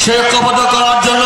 সে ঐক্যবদ্ধ করার জন্য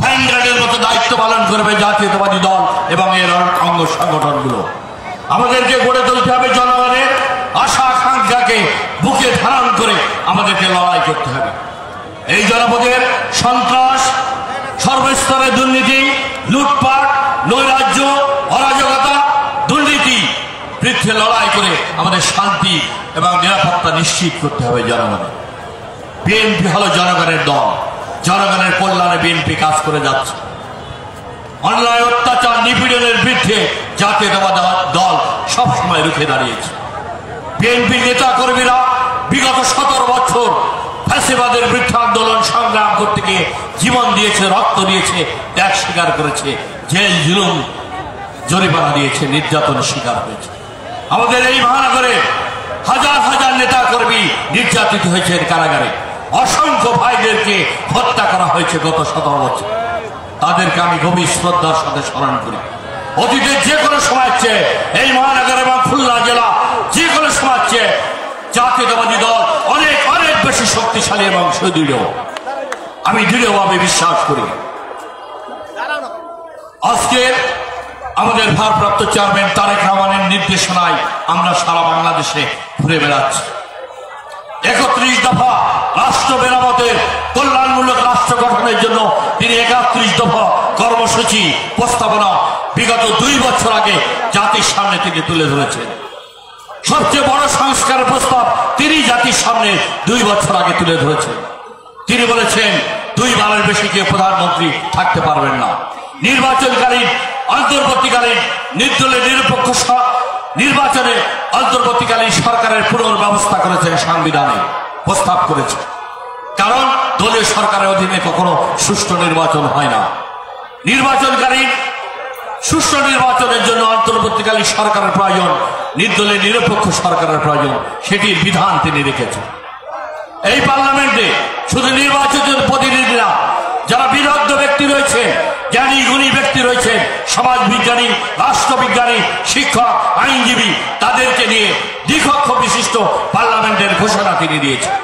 ভ্যানগার্ডের মতো দায়িত্ব পালন করবে জাতীয়তাবাদী দল এবং এর অঙ্গ সংগঠনগুলো। আমাদেরকে গড়ে তুলতে হবে জনগণের আশা আকাঙ্ক্ষাকে বুকে ধারণ করে আমাদেরকে লড়াই করতে হবে। এই জনপদের সন্ত্রাস, সর্বস্তরে দুর্নীতি, লুটপাট, নৈরাজ্য, অরাজকতা, দুর্নীতি বিরুদ্ধে লড়াই করে আমাদের শান্তি এবং নিরাপত্তা নিশ্চিত করতে হবে জনগণের। বিএনপি হলো জনগণের দল, জনগণের কল্যাণে বিএনপি কাজ করে যাচ্ছে। অন্যায়, অত্যাচার, নিপীড়নের বিরুদ্ধে জাতীয়তাবাদী দল সবসময় রুখে দাঁড়িয়েছে। বিএনপির নেতা কর্মীরা বিগত 17 বছর ফ্যাসিবাদের বিরুদ্ধে আন্দোলন সংগ্রাম করতে গিয়ে জীবন দিয়েছে, রক্ত দিয়েছে, ত্যাগ স্বীকার করেছে, জেল জুলুম জরিমানা দিয়েছে, নির্যাতনের শিকার হয়েছে। আমাদের এই মহানগরে হাজার হাজার নেতা কর্মী নির্যাতিত হয়েছে কারাগারে। অসংখ্য ভাইদেরকে হত্যা করা হয়েছে গত 17 বছর। তাদেরকে আমি গভীর শ্রদ্ধার সাথে স্মরণ করি। অতীতের যে কোনো সময়ের চেয়ে এই মহানগর এবং খুলনা জেলা যে কোনো সময়ের চেয়ে জাতীয়তাবাদী দল অনেক অনেক বেশি শক্তিশালী এবং সুদৃঢ়। আমি দৃঢ়ভাবে বিশ্বাস করি। আজকে আমাদের ভারপ্রাপ্ত চেয়ারম্যান তারেক রহমানের নির্দেশনায় আমরা সারা বাংলাদেশে ঘুরে বেড়াচ্ছি। 31 দফা রাষ্ট্র মেরামতের কল্যাণমূলক রাষ্ট্র গঠনের জন্য তিনি 31 দফা কর্মসূচি প্রস্তাবনা বিগত 2 বছর আগে জাতির সামনে থেকে তুলে ধরেছেন। সবচেয়ে বড় সংস্কারের প্রস্তাব তিনি জাতির সামনে 2 বছর আগে তুলে ধরেছেন। তিনি বলেছেন 2 বারের বেশি কেউ প্রধানমন্ত্রী থাকতে পারবেন না। নির্বাচনকালীন অন্তর্বর্তীকালীন নির্দলীয় নিরপেক্ষ নির্বাচনে অন্তর্বর্তীকালীন সরকারের পুনর্ব্যবস্থা করেছেন, সংবিধানে প্রস্তাব করেছে। কারণ দলীয় সরকারের অধীনে কখনো সুষ্ঠু নির্বাচন হয় না। নির্বাচনকালীন সুষ্ঠু নির্বাচনের জন্য অন্তর্বর্তীকালীন সরকারের প্রয়োজন, নির্দলীয় নিরপেক্ষ সরকারের প্রয়োজন, সেটির বিধান তিনি রেখেছেন। এই পার্লামেন্টে শুধু নির্বাচিত প্রতিনিধিরা, যারা বিদগ্ধ ব্যক্তি রয়েছে, জ্ঞানী গুণী ব্যক্তি রয়েছেন, সমাজবিজ্ঞানী, রাষ্ট্রবিজ্ঞানী, শিক্ষক, আইনজীবী, তাদেরকে নিয়ে দ্বিকক্ষ বিশিষ্ট পার্লামেন্টের ঘোষণা তিনি দিয়েছেন।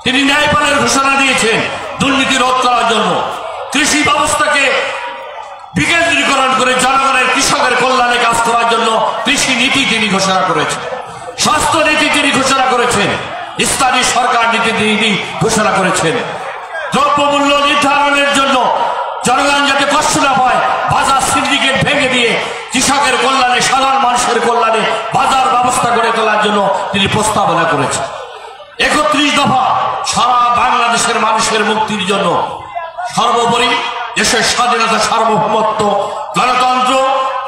তিনি ন্যায়পালের ঘোষণা দিয়েছেন দুর্নীতি রোধ করার জন্য। কৃষি ব্যবস্থাকে বিকেন্দ্রীকরণ করে জনগণের, কৃষকের কল্যাণে কাজ করার জন্য কৃষি নীতি তিনি ঘোষণা করেছেন। স্বাস্থ্য নীতি তিনি ঘোষণা করেছেন। স্থানীয় সরকার নীতি তিনি ঘোষণা করেছেন। দ্রব্যমূল্য নির্ধারণের জন্য জনগণ যাতে কষ্ট না পায়, বাজার সিন্ডিকেট ভেঙে দিয়ে কৃষকের কল্যাণে, সাধারণ মানুষের কল্যাণে বাজার ব্যবস্থা গড়ে তোলার জন্য তিনি প্রস্তাবনা করেছেন। 31 দফা সারা বাংলাদেশের মানুষের মুক্তির জন্য, সর্বোপরি দেশের স্বাধীনতা, সার্বভৌমত্ব, গণতন্ত্র,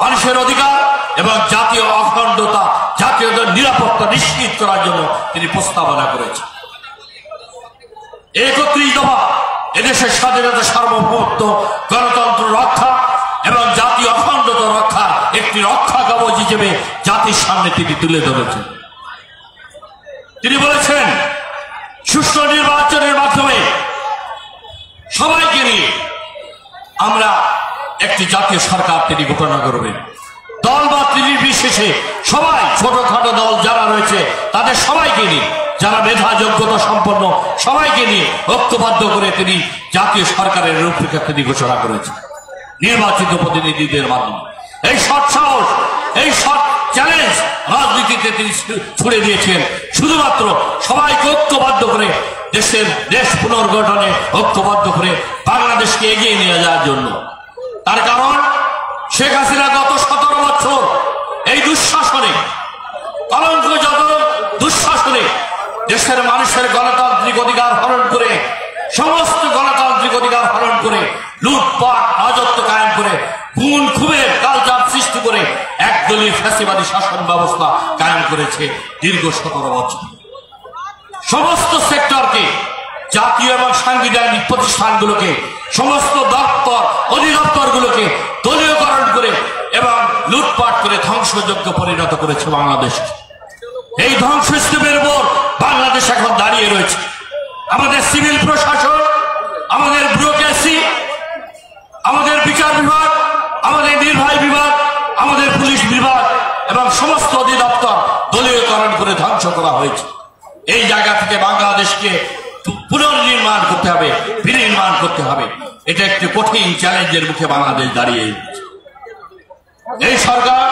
মানুষের অধিকার এবং জাতীয় অখণ্ডতা, জাতীয় নিরাপত্তা নিশ্চিত করার জন্য তিনি প্রস্তাবনা করেছেন। 31 দফা এদেশের স্বাধীনতা, সার্বভৌমত্ব, গণতন্ত্র রক্ষা এবং জাতীয় অখণ্ডতা রক্ষা একটি রক্ষা কবচ হিসেবে জাতির সামনে তিনি তুলে ধরেছেন। তিনি বলেছেন সুষ্ঠু নির্বাচনের মাধ্যমে সবাইকে নিয়ে আমরা একটি জাতীয় সরকার তিনি ঘোষণা করবেন। দল বা নির্বিশেষে সবাই, ছোটখাটো দল যারা রয়েছে তাদের সবাইকে নিয়ে, যারা মেধা যোগ্যতা সম্পন্ন সবাইকে নিয়ে ঐক্যবদ্ধ করে তিনি জাতীয় সরকারের রূপরেখা তিনি ঘোষণা করেছেন নির্বাচিত প্রতিনিধিদের মাধ্যমে। এই সৎ সাহস, এই সৎ চ্যালেঞ্জ রাজনীতিতে তিনি ছুড়ে দিয়েছেন, শুধুমাত্র সবাইকে ঐক্যবদ্ধ করে দেশ পুনর্গঠনে ঐক্যবদ্ধ করে বাংলাদেশকে এগিয়ে নিয়ে যাওয়ার জন্য। তার কারণ শেখ হাসিনা গত 17 বছর এই দুঃশাসনে, কলঙ্কজনক দুঃশাসনে দেশের মানুষের গণতান্ত্রিক অধিকার হরণ করে, সমস্ত গণতান্ত্রিক অধিকার হরণ করে, লুটপাট, রাজত্ব কায়েম করে, খুন খুনের কালচার সৃষ্টি করে একদলীয় ফ্যাসিবাদী শাসন ব্যবস্থা কায়েম করেছে দীর্ঘ 17 বছর। সমস্ত সেক্টরকে, জাতীয় এবং সাংবিধানিক প্রতিষ্ঠানগুলোকে, সমস্ত দপ্তর অধিদপ্তরগুলোকে দলীয়করণ করে এবং লুটপাট করে ধ্বংসযোগ্য পরিণত করেছে বাংলাদেশ। এই ধ্বংসস্তূপের উপর বাংলাদেশ এখন দাঁড়িয়ে রয়েছে। আমাদের সিভিল প্রশাসন, আমাদের ব্যুরোক্রেসি, আমাদের বিচার বিভাগ, আমাদের নির্বাহী বিভাগ, আমাদের পুলিশ বিভাগ এবং সমস্ত অধিদপ্তর দলীয়করণ করে ধ্বংস করা হয়েছে। এই জায়গা থেকে বাংলাদেশকে পুনর্নির্মাণ করতে হবে, বিনির্মাণ করতে হবে। এটা একটি কঠিন চ্যালেঞ্জের মুখে বাংলাদেশ দাঁড়িয়ে। এই সরকার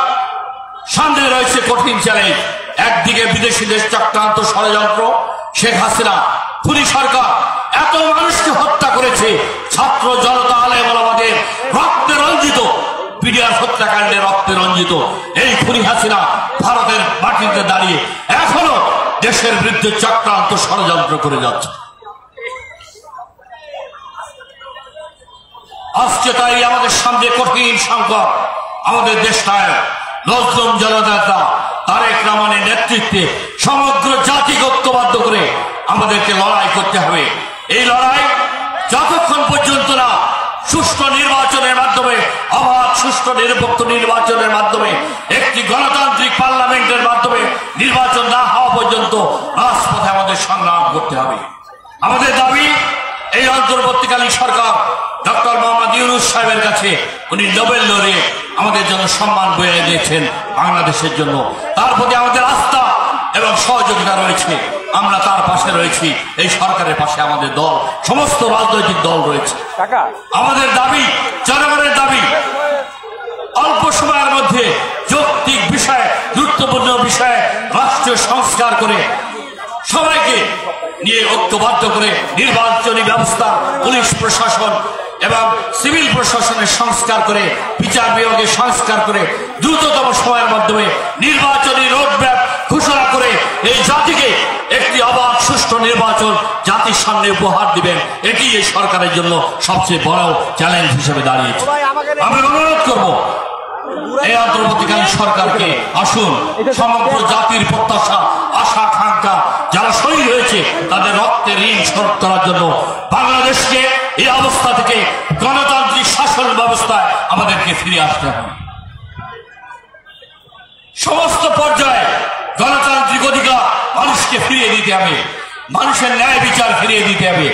সামনে রয়েছে কঠিন চ্যালেঞ্জ। একদিকে বিদেশিদের চক্রান্ত ষড়যন্ত্র, শেখ হাসিনা খুনি সরকার এত মানুষকে হত্যা করেছে, ছাত্র জনতা আলেম ওলামাদের রক্তে রঞ্জিত, পিডিআর হত্যাকাণ্ডে রক্তে রঞ্জিত এই খুনি হাসিনা ভারতের মাটিতে দাঁড়িয়ে এখনো দেশের বিরুদ্ধে চক্রান্ত ষড়যন্ত্র করে যাচ্ছে। আজকে তাই আমাদের সামনে কঠিন সংকট। আমাদের দেশ নায়ক নজরুল জননেতা তারেক রহমানের নেতৃত্বে সমগ্র জাতিকে ঐক্যবদ্ধ করে আমাদেরকে লড়াই করতে হবে। এই লড়াই যতক্ষণ পর্যন্ত না সুষ্ঠু নির্বাচনের মাধ্যমে, অবাধ সুষ্ঠু নিরপেক্ষ নির্বাচনের মাধ্যমে, একটি গণতান্ত্রিক পার্লামেন্টের মাধ্যমে নির্বাচন না হওয়া পর্যন্ত রাজপথে আমাদের সংগ্রাম করতে হবে। আমাদের দাবি এই অন্তর্বর্তীকালীন সরকার ডক্টর মোহাম্মদ ইউনূস সাহেবের কাছে, উনি নোবেল লরিয়ে আমাদের জন্য সম্মান বয়ে দিয়েছেন বাংলাদেশের জন্য। তার প্রতি আমাদের আস্থা এবং সহযোগিতা রয়েছে। আমরা তার পাশে রয়েছি। এই সরকারের পাশে আমাদের দল, সমস্ত রাজনৈতিক দল রয়েছে। আমাদের দাবি, জনগণের দাবি, অল্প সময়ের মধ্যে যৌক্তিক বিষয়ে, গুরুত্বপূর্ণ বিষয়ে রাষ্ট্রীয় সংস্কার করে সবাইকে নিয়ে ঐক্যবদ্ধ করে নির্বাচনী ব্যবস্থা, পুলিশ প্রশাসন এবং সিভিল প্রশাসনের সংস্কার করে, বিচার বিভাগের সংস্কার করে দ্রুততম সময়ের মাধ্যমে নির্বাচনী রোডম্যাপ ঘোষণা করে এই জাতিকে একটি অবাধ সুষ্ঠু নির্বাচন জাতির সামনে উপহার দিবেন। এটি এই সরকারের জন্য সবচেয়ে বড় চ্যালেঞ্জ হিসেবে দাঁড়িয়েছে। আমি অনুরোধ করব এই অন্তর্বর্তীকালীন সরকারকে, আসুন সমগ্র জাতির প্রত্যাশা, আশা আকাঙ্ক্ষা যারা শহীদ হয়েছে তাদের রক্তের ঋণ শোধ করার জন্য বাংলাদেশকে এই অবস্থা থেকে গণতান্ত্রিক শাসন ব্যবস্থায় আমাদেরকে ফিরে আসতে হবে। সমস্ত পর্যায়ে গণতান্ত্রিক অধিকার মানুষকে ফিরিয়ে দিতে হবে, মানুষের ন্যায় বিচার ফিরিয়ে দিতে হবে,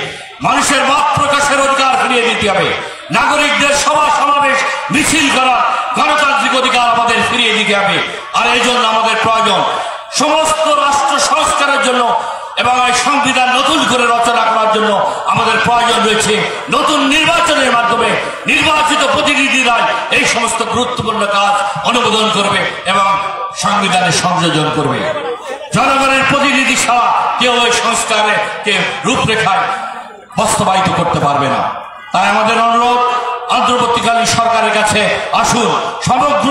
মানুষের মত প্রকাশের অধিকার ফিরিয়ে দিতে হবে, নাগরিকদের সভা সমাবেশ মিছিল করার গণতান্ত্রিক অধিকার আমাদের ফিরিয়ে দিতে হবে। আর এই জন্য আমাদের প্রয়োজন সমস্ত রাষ্ট্র সংস্কারের জন্য এবং এই সংবিধান নতুন করে রচনা করার জন্য আমাদের প্রয়োজন রয়েছে নতুন নির্বাচনের মাধ্যমে নির্বাচিত প্রতিনিধিরা এই সমস্ত গুরুত্বপূর্ণ কাজ অনুমোদন করবে এবং সংবিধানে সংযোজন করবে। জনগণের প্রতিনিধি ছাড়া কেউ এই সংস্কারে রূপরেখায় বাস্তবায়িত করতে পারবে না। তাই আমাদের অনুরোধ অন্তর্বর্তীকালীন সরকারের কাছে, আসুন সমগ্র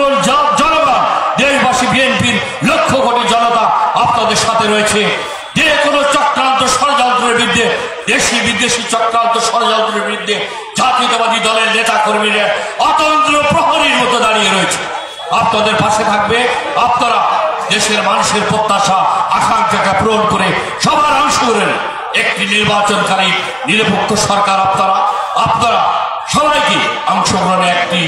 জনগণ, দেশবাসী, বিএনপির লক্ষ কোটি জনতা আপনাদের সাথে রয়েছে। যে কোনো চক্রান্ত ষড়যন্ত্রের বিরুদ্ধে, দেশি বিদেশি চক্রান্ত ষড়যন্ত্রের বিরুদ্ধে জাতীয়তাবাদী দলের নেতা কর্মীরা অতন্ত্র প্রহরীর মতো দাঁড়িয়ে রয়েছে। আপনাদের পাশে থাকবে। আপনারা দেশের মানুষের প্রত্যাশা আকাঙ্ক্ষাকে পূরণ করে সবার অংশগ্রহণ একটি নির্বাচনকারী নিরপেক্ষ সরকার আপনারা সবাইকে অংশগ্রহণে একটি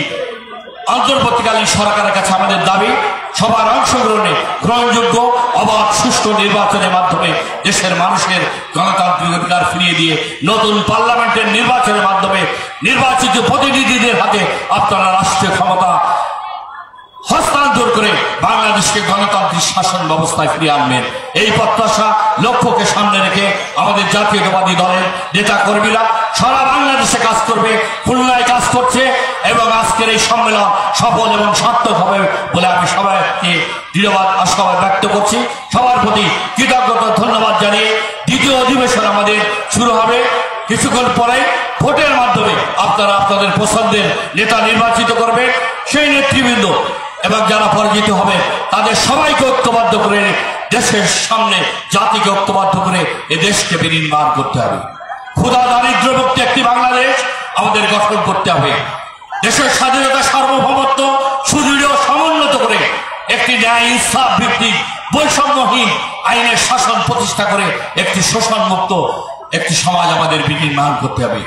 অন্তর্বর্তীকালীন সরকারের কাছে আমাদের দাবি, সবার অংশগ্রহণে গ্রহণযোগ্য অবাধ সুষ্ঠু নির্বাচনের মাধ্যমে দেশের মানুষের গণতান্ত্রিক অধিকার ফিরিয়ে দিয়ে নতুন পার্লামেন্টের নির্বাচনের মাধ্যমে নির্বাচিত প্রতিনিধিদের হাতে আপনারা রাষ্ট্রীয় ক্ষমতা হস্তান্তর করে বাংলাদেশকে গণতান্ত্রিক শাসন ব্যবস্থায় ফিরিয়ে আনবেন। এই প্রত্যাশা লক্ষ্যকে সামনে রেখে আমাদের জাতীয়তাবাদী দলের নেতা কর্মীরা সারা বাংলাদেশে কাজ করবে, খুলনায় কাজ করছে এবং আজকের এই সম্মেলন সফল এবং সার্থক হবে বলে আমি সবাইকে দৃঢ়বাদ আশাবাদ ব্যক্ত করছি। সবার প্রতি কৃতজ্ঞতা ধন্যবাদ জানিয়ে দ্বিতীয় অধিবেশন আমাদের শুরু হবে কিছুক্ষণ পরে। ভোটের মাধ্যমে আপনারা আপনাদের পছন্দের নেতা নির্বাচিত করবে। সেই নেতৃবৃন্দ এবং যারা পরাজিত হবে তাদের সবাইকে ঐক্যবদ্ধ করে দেশের সামনে জাতিকে ঐক্যবদ্ধ করে এ দেশকে বিনির্মাণ করতে হবে। ক্ষুধা দারিদ্র্যমুক্ত একটি বাংলাদেশ আমাদের গঠন করতে হবে। দেশের স্বাধীনতা সার্বভৌমত্ব সুদৃঢ় সমুন্নত করে একটি ন্যায় ইনসাফ ভিত্তিক বৈষম্যহীন আইনের শাসন প্রতিষ্ঠা করে একটি শোষণমুক্ত একটি সমাজ আমাদের বিনির্মাণ করতে হবে।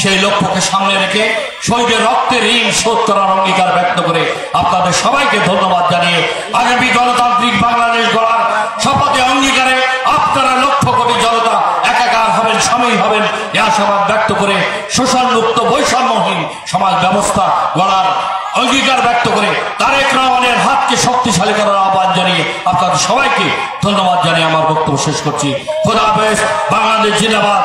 সেই লক্ষ্যকে সামনে রেখে শহীদের রক্তের ঋণ শোধ করার অঙ্গীকার ব্যক্ত করে আপনাদের সবাইকে ধন্যবাদ জানিয়ে আগামী গণতান্ত্রিক বাংলাদেশ গড়ার শপথে অঙ্গীকারে আপনারা লক্ষ কোটি জনতা একাকার হবেন, সামিল হবেন এ আশাবাদ ব্যক্ত করে শোষণমুক্ত বৈষম্যহীন সমাজ ব্যবস্থা গড়ার অঙ্গীকার ব্যক্ত করে তারেক রহমানের হাতকে শক্তিশালী করার আহ্বান জানিয়ে আপনাদের সবাইকে ধন্যবাদ জানিয়ে আমার বক্তব্য শেষ করছি। খোদা হাফেজ। বাংলাদেশ জিন্দাবাদ।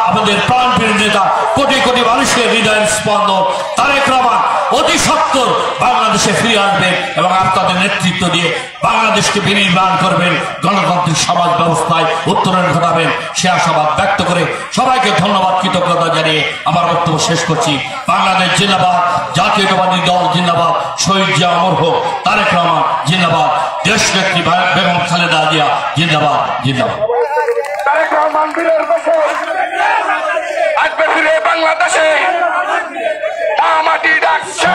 আমাদের প্রাণপ্রিয় নেতা, কোটি কোটি মানুষের হৃদয়ের স্পন্দন তারেক রহমান অতি সত্বর বাংলাদেশে ফিরে আসবেন এবং আপনাদের নেতৃত্ব দিয়ে বাংলাদেশকে বিনির্মাণ করবেন, গণতান্ত্রিক সমাজ ব্যবস্থায় উত্তরণ ঘটাবেন, সে আশাবাদ ব্যক্ত করে সবাইকে ধন্যবাদ, কৃতজ্ঞতা জানিয়ে আমার বক্তব্য শেষ করছি। বাংলাদেশ জিন্দাবাদ। জাতীয়তাবাদী দল জিন্দাবাদ। শহীদ জিয়া অমর হোক। তারেক রহমান জিন্দাবাদ। দেশনেত্রী বেগম খালেদা জিয়া জিন্দাবাদ। জিন্দাবাদ। তারেক রহমান বীরের দেশে আসবে ফিরে বাংলাদেশে। মাটি ডাকছে।